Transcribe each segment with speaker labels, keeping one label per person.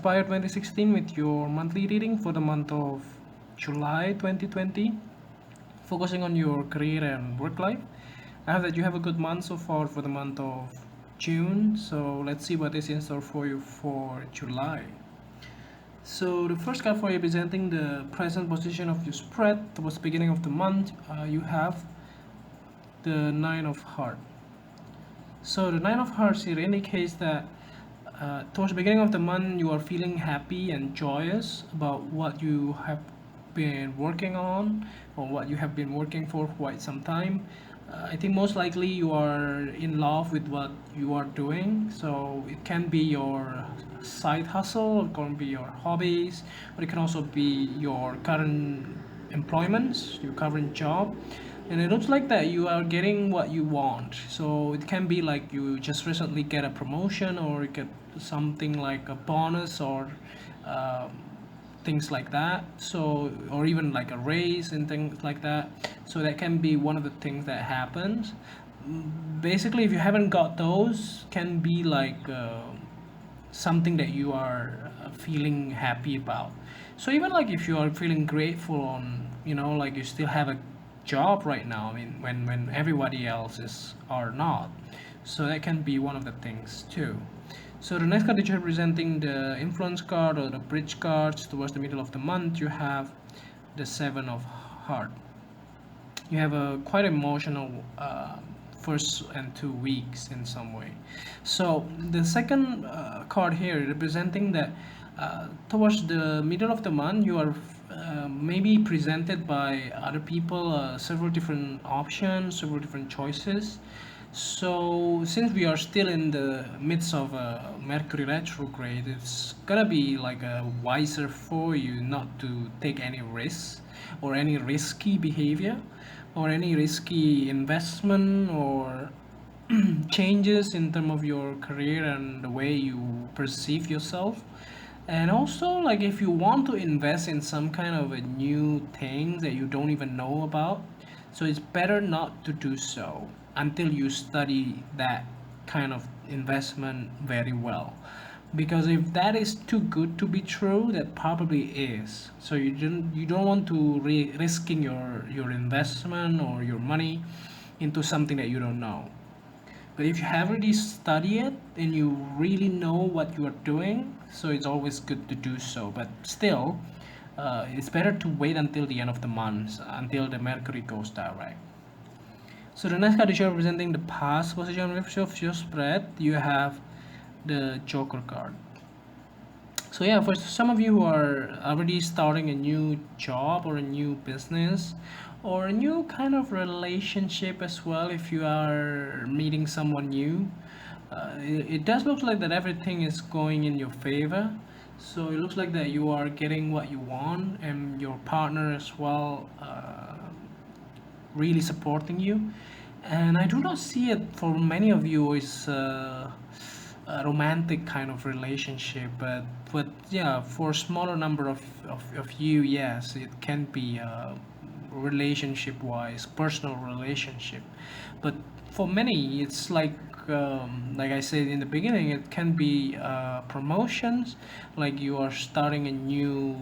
Speaker 1: Aspire 2016 with your monthly reading for the month of July 2020, focusing on your career and work life. I hope that you have a good month so far for the month of June, so let's see what is in store for you for July. So the first card for you presenting the present position of your spread towards the beginning of the month, you have the Nine of Hearts. So the Nine of Hearts here indicates that towards the beginning of the month you are feeling happy and joyous about what you have been working on or what you have been working for quite some time. I think most likely you are in love with what you are doing, so it can be your side hustle, it can be your hobbies, but it can also be your current employments, your current job. And it looks like that you are getting what you want, so it can be like you just recently get a promotion or you get something like a bonus or um, things like that, so or even like a raise and things like that. So that can be one of the things that happens. Basically, if you haven't got those, can be like something that you are feeling happy about. So even like if you are feeling grateful on, like you still have a job right now, I mean, when everybody else is are not. So that can be one of the things too. So the next card that you're representing the influence card or the bridge cards towards the middle of the month, you have the Seven of Heart. You have a quite emotional first and 2 weeks in some way. So the second card here representing that towards the middle of the month you are maybe presented by other people several different options, several different choices. So since we are still in the midst of a Mercury retrograde, it's gonna be like a wiser for you not to take any risks or any risky behavior or any risky investment or changes in terms of your career and the way you perceive yourself. And also, like if you want to invest in some kind of a new thing that you don't even know about, so it's better not to do so until you study that kind of investment very well. Because if that is too good to be true, that probably is. So you don't want to risking your investment or your money into something that you don't know. But if you have already studied it and you really know what you are doing, so it's always good to do so. But still, it's better to wait until the end of the month, until the Mercury goes direct. So the next card is representing the past position of your spread. You have the Joker card. So yeah, for some of you who are already starting a new job or a new business or a new kind of relationship as well, if you are meeting someone new, it does look like that everything is going in your favor. So it looks like that you are getting what you want and your partner as well really supporting you. And I do not see it for many of you is a romantic kind of relationship, but yeah, for a smaller number of you, yes, it can be relationship wise, personal relationship. But for many, it's like I said in the beginning, it can be promotions, like you are starting a new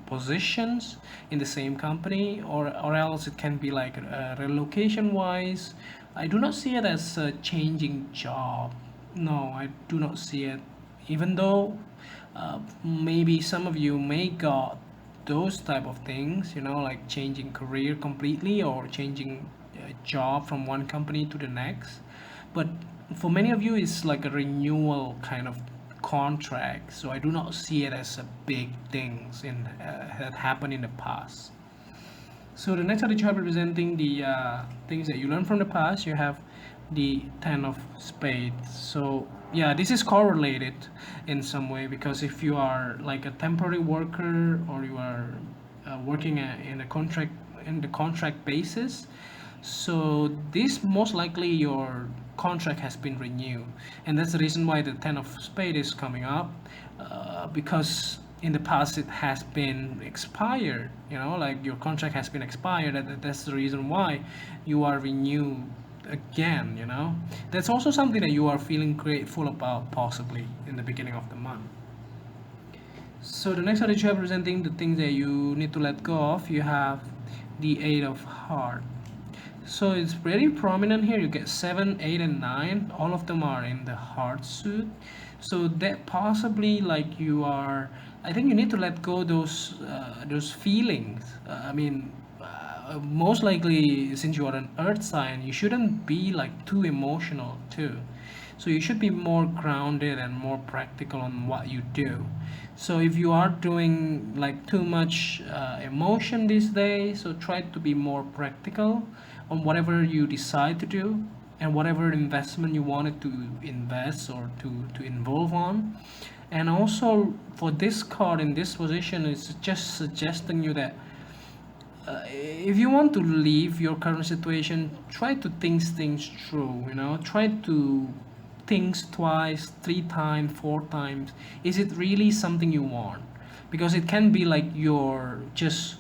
Speaker 1: positions in the same company, or else it can be like relocation wise. I do not see it as a changing job. No, I do not see it. Even though maybe some of you may got those type of things, like changing career completely or changing job from one company to the next. But for many of you, it's like a renewal kind of contract. So I do not see it as a big things in that happened in the past. So the next card you have representing the things that you learned from the past, you have the Ten of Spades. So yeah, this is correlated in some way because if you are like a temporary worker or you are working in a contract in the contract basis, so this most likely your contract has been renewed, and that's the reason why the Ten of Spade is coming up, because in the past it has been expired. Like your contract has been expired. That's the reason why you are renewed again. That's also something that you are feeling grateful about possibly in the beginning of the month. So the next card that you have representing the things that you need to let go of, you have the Eight of Heart. So it's very prominent here. You get 7, 8, and 9. All of them are in the heart suit. So that possibly like you are. I think you need to let go those feelings. Most likely, since you are an Earth sign, you shouldn't be like too emotional too. So you should be more grounded and more practical on what you do. So if you are doing like too much emotion these days, so try to be more practical on whatever you decide to do and whatever investment you wanted to invest or to involve on. And also for this card in this position, it's just suggesting you that if you want to leave your current situation, try to think things through. Try to think twice, 3 times, 4 times. Is it really something you want? Because it can be like you're just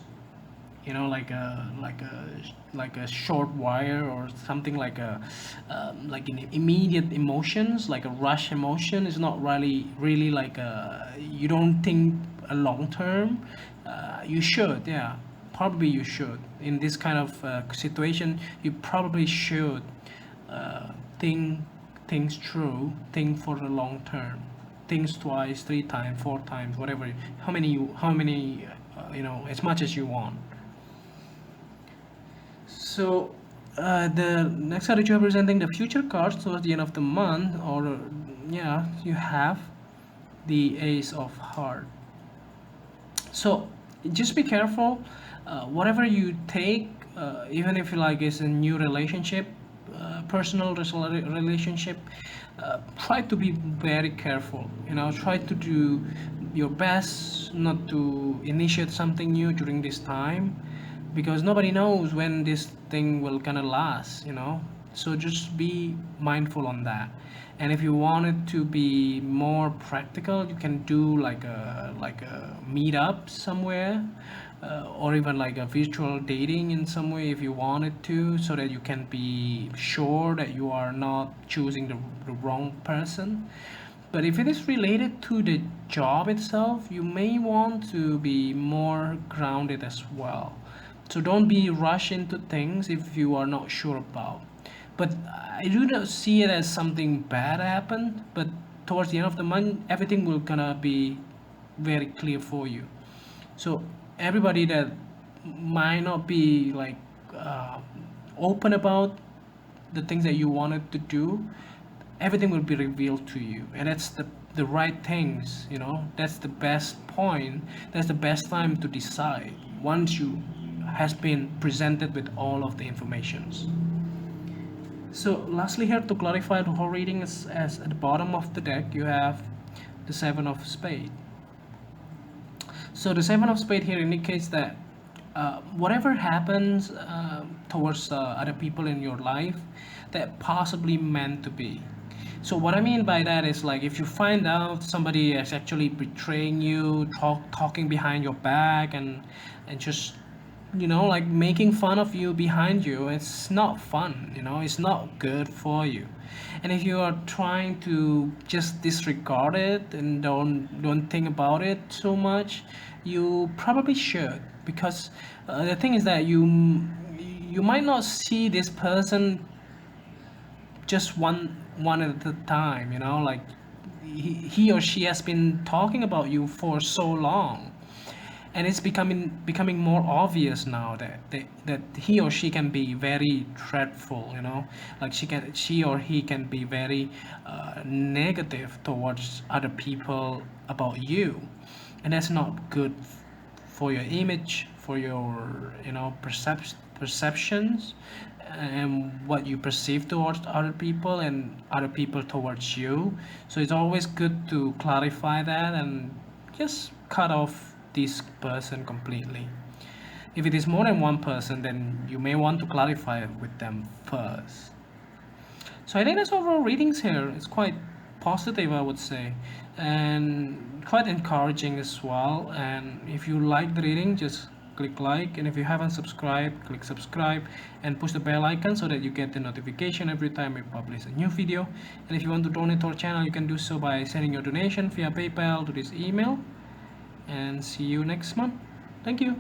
Speaker 1: like a short wire or something like an immediate emotions, like a rush emotion. Is not really like you don't think a long term. You should, yeah, probably you should in this kind of situation. You probably should think things through, think for the long term, things twice, 3 times, 4 times, whatever, how many as much as you want. So the next card that you're representing the future cards towards the end of the month, or yeah, you have the Ace of Heart. So just be careful. Whatever you take, even if like it's a new relationship, personal relationship, try to be very careful. Try to do your best not to initiate something new during this time, because nobody knows when this thing will gonna last. So just be mindful on that. And if you want it to be more practical, you can do like a meetup somewhere, or even like a virtual dating in some way if you wanted to, so that you can be sure that you are not choosing the wrong person. But if it is related to the job itself, you may want to be more grounded as well. So don't be rush into things if you are not sure about. But I do not see it as something bad happened. But towards the end of the month, everything will gonna be very clear for you. So everybody that might not be like uh, open about the things that you wanted to do, everything will be revealed to you, and that's the right things. That's the best point. That's the best time to decide once you has been presented with all of the informations. So lastly here, to clarify the whole reading, is as at the bottom of the deck you have the Seven of Spades. So the Seven of Spades here indicates that whatever happens towards other people in your life, that possibly meant to be. So what I mean by that is, like, if you find out somebody is actually betraying you, talking behind your back, and just like making fun of you behind you, it's not fun. It's not good for you. And if you are trying to just disregard it and don't think about it so much, you probably should, because the thing is that you might not see this person just one at a time. Like he or she has been talking about you for so long, and it's becoming more obvious now that he or she can be very dreadful. Like she or he can be very negative towards other people about you, and that's not good for your image, for your perceptions, and what you perceive towards other people and other people towards you. So it's always good to clarify that and just cut off this person completely. If it is more than one person, then you may want to clarify it with them first. So I think that's overall readings here. It's quite positive, I would say, and quite encouraging as well. And if you like the reading, just click like, and if you haven't subscribed, click subscribe and push the bell icon so that you get the notification every time we publish a new video. And if you want to donate to our channel, you can do so by sending your donation via PayPal to this email. and see you next month. Thank you.